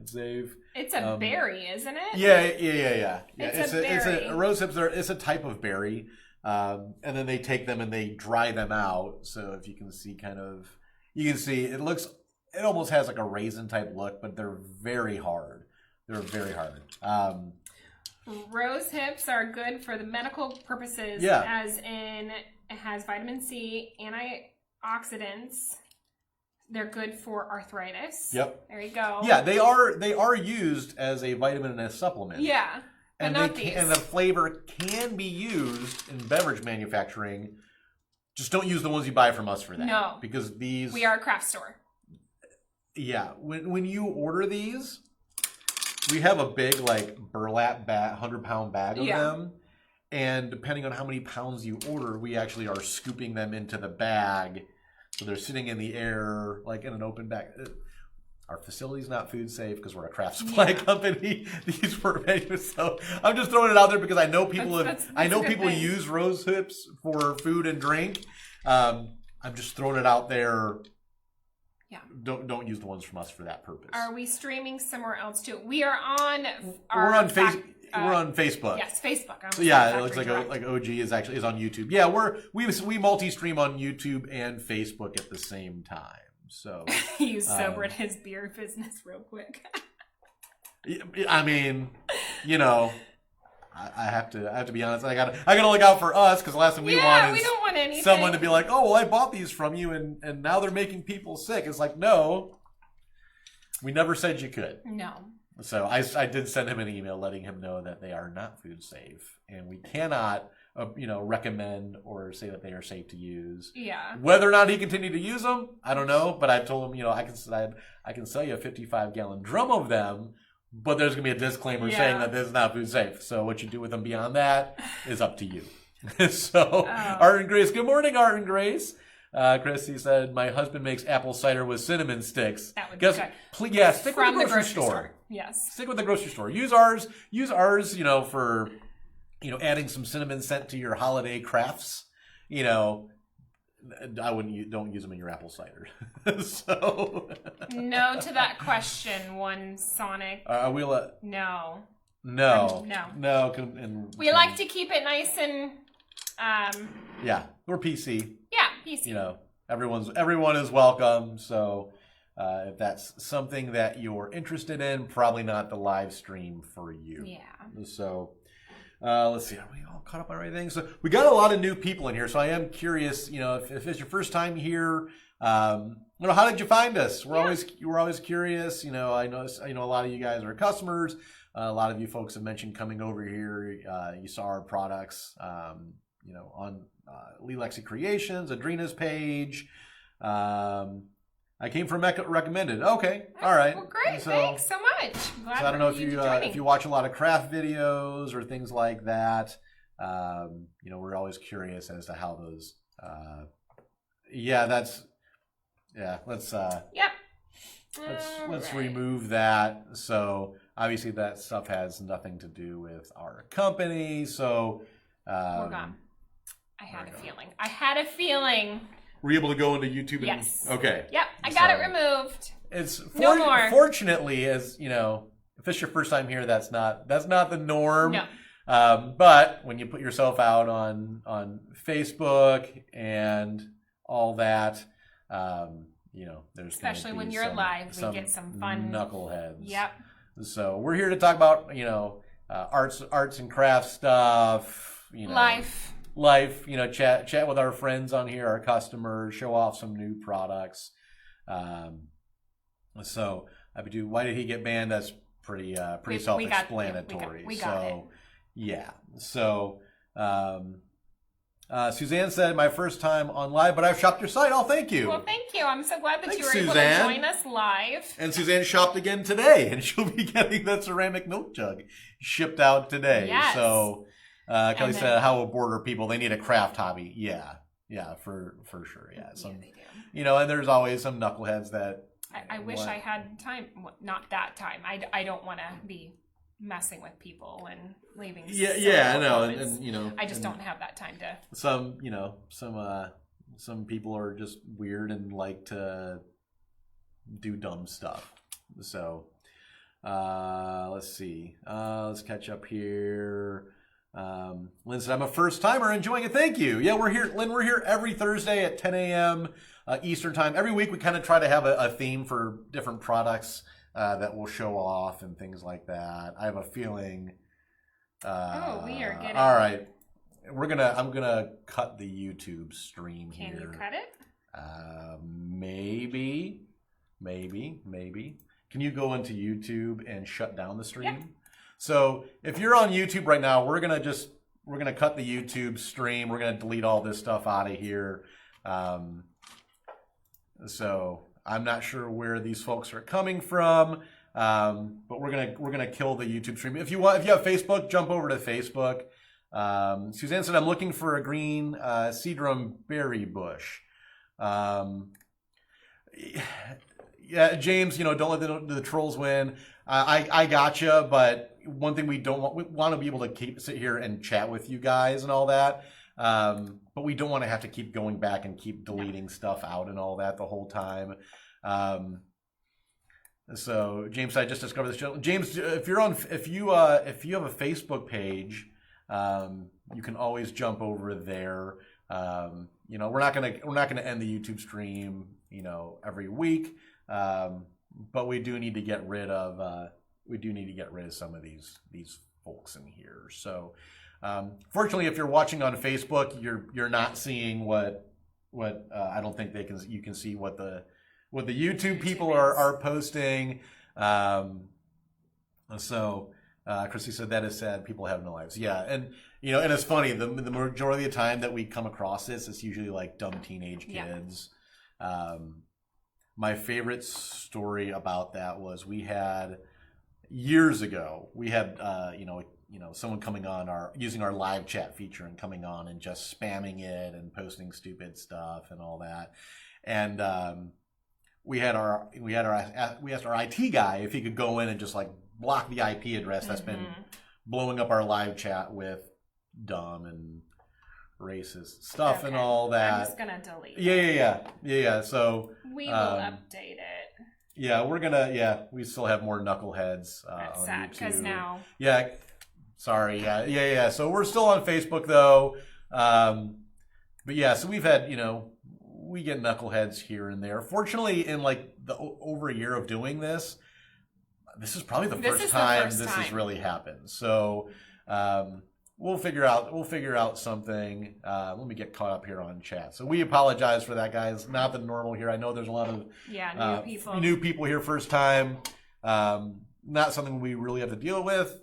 Zave. It's a berry, isn't it? Yeah. It's a a rose hips. It's a type of berry, and then they take them and they dry them out. So if you can see, you can see it looks. It almost has like a raisin type look, but they're very hard. They're very hard. Rose hips are good for the medical purposes, as in it has vitamin C, antioxidants. They're good for arthritis. Yep. There you go. Yeah, they are used as a vitamin and a supplement. Yeah, but not these. And the flavor can be used in beverage manufacturing. Just don't use the ones you buy from us for that. No. Because these... We are a craft store. Yeah. When you order these, we have a big, burlap 100-pound bag of them. And depending on how many pounds you order, we actually are scooping them into the bag. So they're sitting in the air, in an open bag. Our facility's not food safe because we're a craft supply company. These were made, so I'm just throwing it out there because I know people people use rose hips for food and drink. I'm just throwing it out there. Yeah. Don't use the ones from us for that purpose. Are we streaming somewhere else too? We are on. We're on Facebook. We're on Facebook. Yes, Facebook. It looks like OG is on YouTube. Yeah, we multi-stream on YouTube and Facebook at the same time. So you sobered his beer business real quick. I mean, I have to be honest. I gotta look out for us because the last thing we want is we don't want anything. Someone to be like, oh, well, I bought these from you and now they're making people sick. It's like, no, we never said you could. No. So I did send him an email letting him know that they are not food safe and we cannot, recommend or say that they are safe to use. Yeah. Whether or not he continued to use them, I don't know. But I told him, I can sell you a 55-gallon drum of them, but there's gonna be a disclaimer saying that this is not food safe. So what you do with them beyond that is up to you. So Art and Grace, good morning, Art and Grace. Christy said, my husband makes apple cider with cinnamon sticks. That would be good. Stick with the grocery store. Yes. Stick with the grocery store. Use ours, for, adding some cinnamon scent to your holiday crafts. don't use them in your apple cider. So. No to that question, one Sonic. No. We like to keep it nice and... we're PC. Yeah, PC. Everyone is welcome. So if that's something that you're interested in, probably not the live stream for you. Yeah. So let's see. Are we all caught up on everything? So we got a lot of new people in here. So I am curious. If it's your first time here, how did you find us? We're always curious. I know a lot of you guys are customers. A lot of you folks have mentioned coming over here. You saw our products. On Lee Lexi Creations, Adrina's page. I came from recommended. Okay, all right. Well, great. Thanks so much. Glad I don't know if you watch a lot of craft videos or things like that. We're always curious as to how those. Let's remove that. So obviously that stuff has nothing to do with our company. So we're gone. I had a feeling. Were you able to go into YouTube? Yes. Okay. Yep. I got it removed. It's no more. Fortunately, if it's your first time here, that's not the norm. No. But when you put yourself out on Facebook and all that, there's especially when you're live, we get some fun knuckleheads. Yep. So we're here to talk about arts and crafts stuff. Life, chat with our friends on here, our customers, show off some new products. So why did he get banned? That's pretty self-explanatory. We got it. Yeah. So Suzanne said, my first time on live, but I've shopped your site. Oh, thank you. Well, thank you. I'm so glad that you were Suzanne. able to join us live. And Suzanne shopped again today, and she'll be getting the ceramic milk jug shipped out today. Yes. So Kelly said, how will border people? They need a craft hobby. Yeah, for sure. Yeah, they do. And there's always some knuckleheads that. I wish I had time. Not that time. I don't want to be messing with people and leaving. Yeah, I know, and you know, I just don't have that time to. Some people are just weird and like to do dumb stuff. So, let's see. Let's catch up here. Lynn said, I'm a first timer enjoying it. Thank you. Yeah, we're here. Lynn, we're here every Thursday at 10 a.m. Eastern time. Every week we kind of try to have a theme for different products that we'll show off and things like that. I have a feeling. We are getting. All right. I'm gonna cut the YouTube stream here. Can you cut it? Maybe. Can you go into YouTube and shut down the stream? Yeah. So if you're on YouTube right now, we're gonna cut the YouTube stream. We're gonna delete all this stuff out of here. So I'm not sure where these folks are coming from, but we're gonna kill the YouTube stream. If you have Facebook, jump over to Facebook. Suzanne said, I'm looking for a green cedrum berry bush. Yeah, James, don't let the trolls win. I gotcha, but one thing we want to be able to sit here and chat with you guys and all that. But we don't want to have to keep going back and keep deleting stuff out and all that the whole time. So James, I just discovered this channel. James, if you have a Facebook page, you can always jump over there. We're not gonna end the YouTube stream, every week. But we do need to get rid of some of these folks in here. So, fortunately, if you're watching on Facebook, you're not seeing what I don't think you can see what the YouTube people are posting. So Chrissy said that is sad. People have no lives. Yeah, and and it's funny. The majority of the time that we come across this, it's usually like dumb teenage kids. Yeah. My favorite story about that was years ago. We had someone coming on using our live chat feature and coming on and just spamming it and posting stupid stuff and all that. And we asked our IT guy if he could go in and just like block the IP address that's been blowing up our live chat with dumb and racist stuff and all that. I'm just gonna delete. Yeah. So we will update it. Yeah, we still have more knuckleheads That's on sad YouTube. because now. Yeah, sorry. Yeah. So we're still on Facebook though. But yeah, so we've had we get knuckleheads here and there. Fortunately, in like over a year of doing this is probably the first time this has really happened. So we'll figure out something. Let me get caught up here on chat. So we apologize for that, guys. Not the normal here. I know there's a lot of new people here first time. Not something we really have to deal with.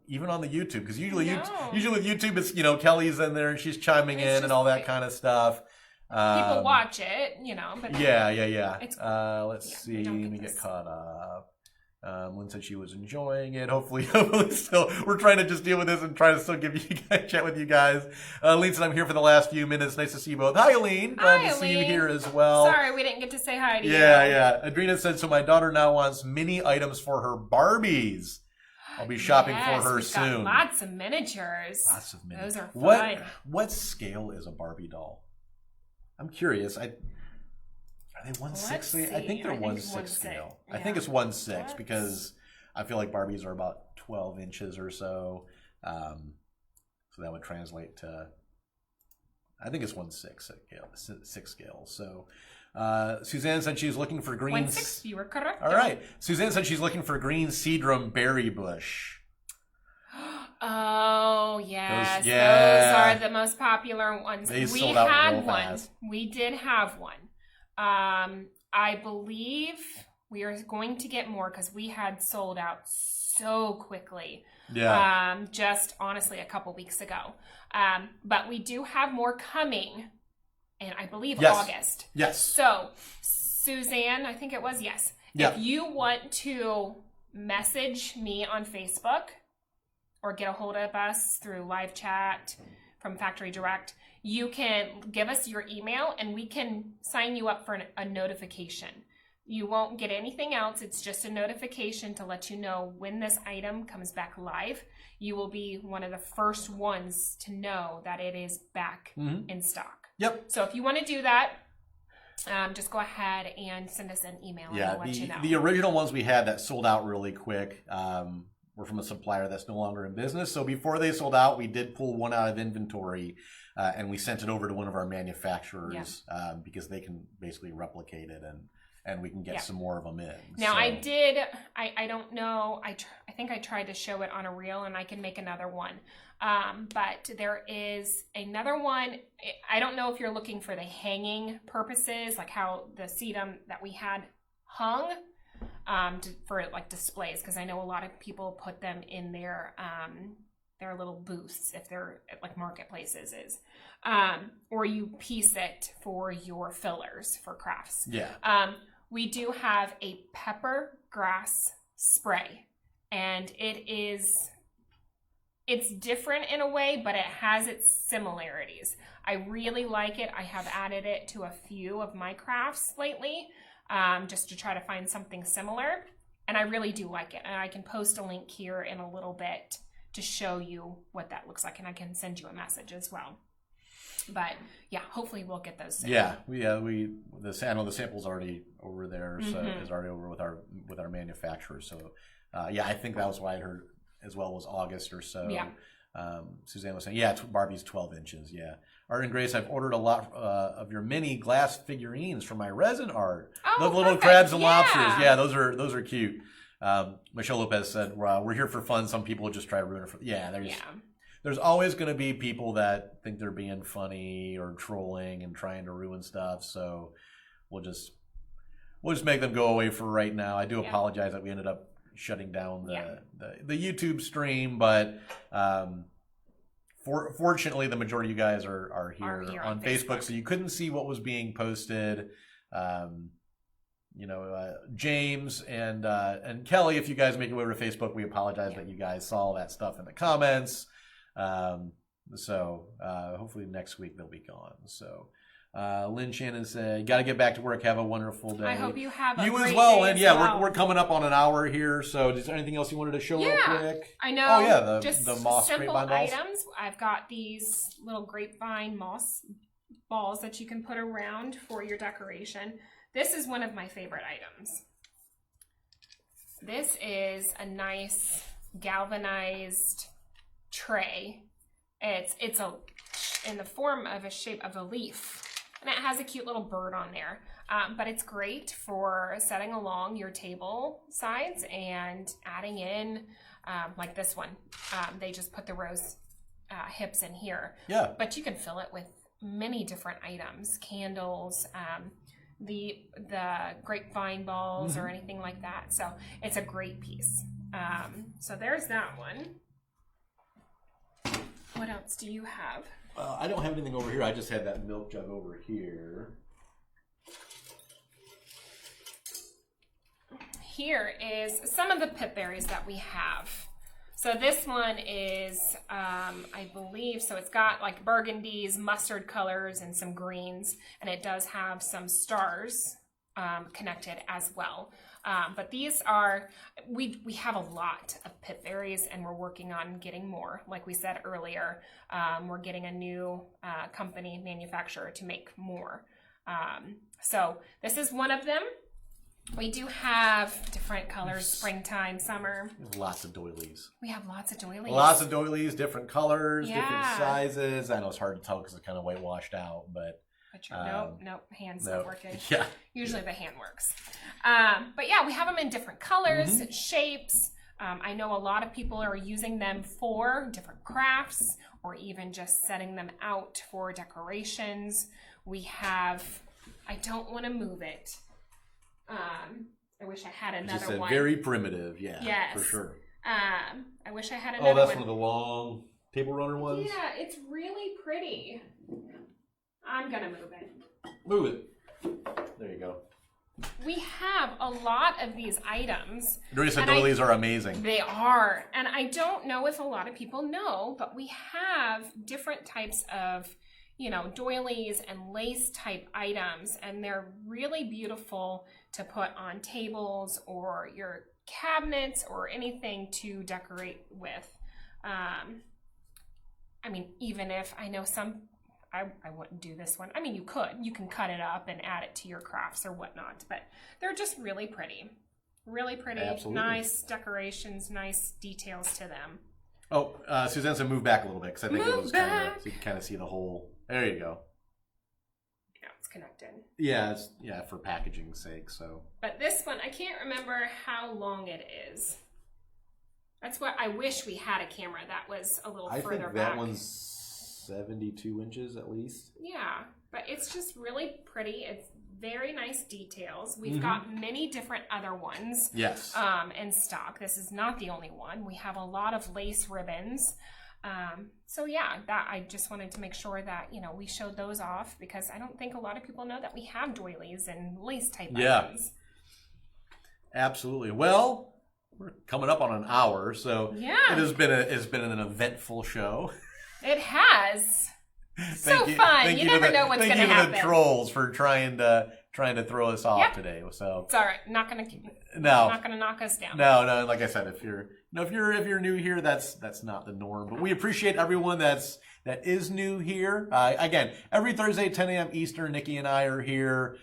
Even on the YouTube, because usually with YouTube it's Kelly's in there and she's chiming in and all that kind of stuff. People watch it, but yeah. Let's see. Let me get caught up. Lynn said she was enjoying it. Hopefully still, we're trying to just deal with this and try to still give you guys, chat with you guys. Lynn said, I'm here for the last few minutes. Nice to see you both. Hi, Aline. Glad to see you here as well. Sorry, we didn't get to say hi to you. Yeah. Adrena said, so my daughter now wants mini items for her Barbies. I'll be shopping for her soon. Got lots of miniatures. Those are fun. What scale is a Barbie doll? I'm curious. Are they 1/6? I think they're 1/6 scale. Yeah. I think it's 1/6 because I feel like Barbies are about 12 inches or so. So that would translate to, I think it's 1/6 scale. So Suzanne said she's looking for green. 1/6, you were correct. All right. Suzanne said she's looking for green cedrum berry bush. Oh, yes. Those are the most popular ones. We had one. Fast. We did have one. I believe we are going to get more because we had sold out so quickly. Yeah. Just honestly a couple weeks ago. But we do have more coming in, I believe, August. Yes. So, Suzanne, I think it was, yes. Yeah. If you want to message me on Facebook or get a hold of us through live chat from Factory Direct, you can give us your email and we can sign you up for a notification You won't get anything else. It's just a notification to let you know when this item comes back live. You will be one of the first ones to know that it is back in stock. Yep. So if you want to do that, just go ahead and send us an email and we'll let you know. The original ones we had that sold out really quick were from a supplier that's no longer in business. So before they sold out, we did pull one out of inventory and we sent it over to one of our manufacturers because they can basically replicate it and we can get some more of them in. Now, I don't know, I think I tried to show it on a reel and I can make another one. But there is another one. I don't know if you're looking for the hanging purposes, like how the sedum that we had hung for like displays, because I know a lot of people put them in their little booths if they're at like marketplaces or you piece it for your fillers for crafts. Yeah. We do have a pepper grass spray, and it's different in a way, but it has its similarities. I really like it. I have added it to a few of my crafts lately, just to try to find something similar. And I really do like it. And I can post a link here in a little bit to show you what that looks like. And I can send you a message as well. But yeah, hopefully we'll get those soon. Yeah, I know the sample's already over there, so it's already over with our manufacturer. So I think that was why I heard as well was August or so. Yeah. Suzanne was saying, Barbie's 12 inches. Yeah. Art and Grace, I've ordered a lot of your mini glass figurines for my resin art. Oh, the little crabs and lobsters. Yeah, those are cute. Michelle Lopez said, we're here for fun. Some people just try to ruin it. There's always going to be people that think they're being funny or trolling and trying to ruin stuff. So we'll just make them go away for right now. I do apologize that we ended up shutting down the YouTube stream, but fortunately the majority of you guys are here on Facebook, so you couldn't see what was being posted. James and Kelly, if you guys make your way over to Facebook, we apologize that you guys saw that stuff in the comments. So hopefully next week they'll be gone. So Lynn Shannon said, "Got to get back to work. Have a wonderful day." I hope you have a you great as well. day And as well. we're coming up on an hour here. So is there anything else you wanted to show real quick? I know. Oh yeah, just the moss simple grapevine balls. items. I've got these little grapevine moss balls that you can put around for your decoration. This is one of my favorite items. This is a nice galvanized tray. It's in the form of a shape of a leaf, and it has a cute little bird on there. But it's great for setting along your table sides and adding in, like this one. They just put the rose hips in here. Yeah. But you can fill it with many different items, candles, the grapevine balls or anything like that. So it's a great piece. So there's that one. What else do you have? I don't have anything over here. I just had that milk jug over here. Here is some of the pip berries that we have. So this one is, I believe, so it's got like burgundies, mustard colors, and some greens, and it does have some stars connected as well. But these are, we have a lot of pip berries, and we're working on getting more. Like we said earlier, we're getting a new company manufacturer to make more. So this is one of them. We do have different colors, springtime, summer. Lots of doilies. We have lots of doilies. Lots of doilies, different colors, different sizes. I know it's hard to tell because it's kind of whitewashed out, but nope, hands not working. Yeah. Usually the hand works. But yeah, we have them in different colors, shapes. I know a lot of people are using them for different crafts or even just setting them out for decorations. We have, I don't want to move it. I wish I had another one. Very primitive, yes. For sure. I wish I had another one. Oh, that's one of the long table runner ones? Yeah, it's really pretty. I'm going to move it. Move it. There you go. We have a lot of these items. Dorisa doilies are amazing. They are. And I don't know if a lot of people know, but we have different types of, doilies and lace type items, and they're really beautiful to put on tables or your cabinets or anything to decorate with. Even if I know I wouldn't do this one. You can cut it up and add it to your crafts or whatnot, but they're just really pretty. Really pretty. Absolutely. Nice decorations, nice details to them. Oh, Suzanne said move back a little bit because I think it was kind of, so you can kind of see the whole. There you go. Yeah, it's connected. Yeah, for packaging's sake. So. But this one, I can't remember how long it is. That's what I wish we had a camera that was a little further back. I think that one's 72 inches at least. Yeah, but it's just really pretty. It's very nice details. We've got many different other ones. Yes. In stock. This is not the only one. We have a lot of lace ribbons. That I just wanted to make sure that, we showed those off because I don't think a lot of people know that we have doilies and lace type items. Absolutely. Well, we're coming up on an hour, so it's been an eventful show. It has. Fun. You never know what's going to happen. Thank you to the trolls for trying to throw us off today. So it's all right. Not going to knock us down. No. Like I said, if you're new here, that's not the norm. But we appreciate everyone that is new here. Again, every Thursday at 10 a.m. Eastern, Nikki and I are here.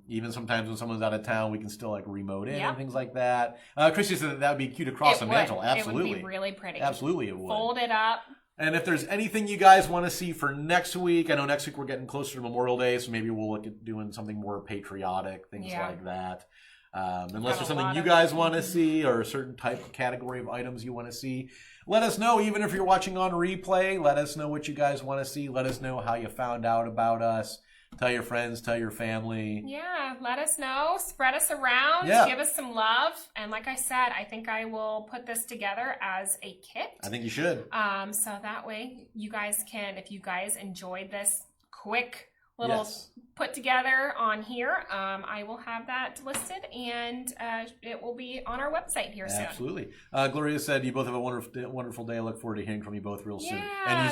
Even sometimes when someone's out of town, we can still remote in and things like that. Christy said that would be cute across the mantle. Absolutely, it would be really pretty. Absolutely, it would. Fold it up. And if there's anything you guys want to see for next week, I know next week we're getting closer to Memorial Day, so maybe we'll look at doing something more patriotic, things like that. Unless there's something you guys want to see or a certain type of category of items you want to see, let us know. Even if you're watching on replay, let us know what you guys want to see. Let us know how you found out about us. Tell your friends, tell your family. Yeah, let us know. Spread us around. Give us some love. And like I said, I think I will put this together as a kit. I think you should. So that way you guys can, if you guys enjoyed this quick little put together on here, I will have that listed and it will be on our website here soon. Absolutely. Gloria said you both have a wonderful day. I look forward to hearing from you both real soon. And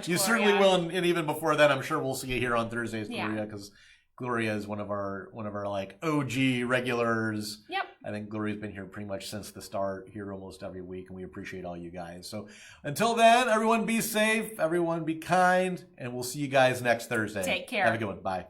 you certainly will, and even before then, I'm sure we'll see you here on Thursdays, Gloria, because Gloria is one of our OG regulars. Yep. I think Gloria's been here pretty much since the start, here almost every week, and we appreciate all you guys. So until then, everyone be safe, everyone be kind, and we'll see you guys next Thursday. Take care. Have a good one. Bye.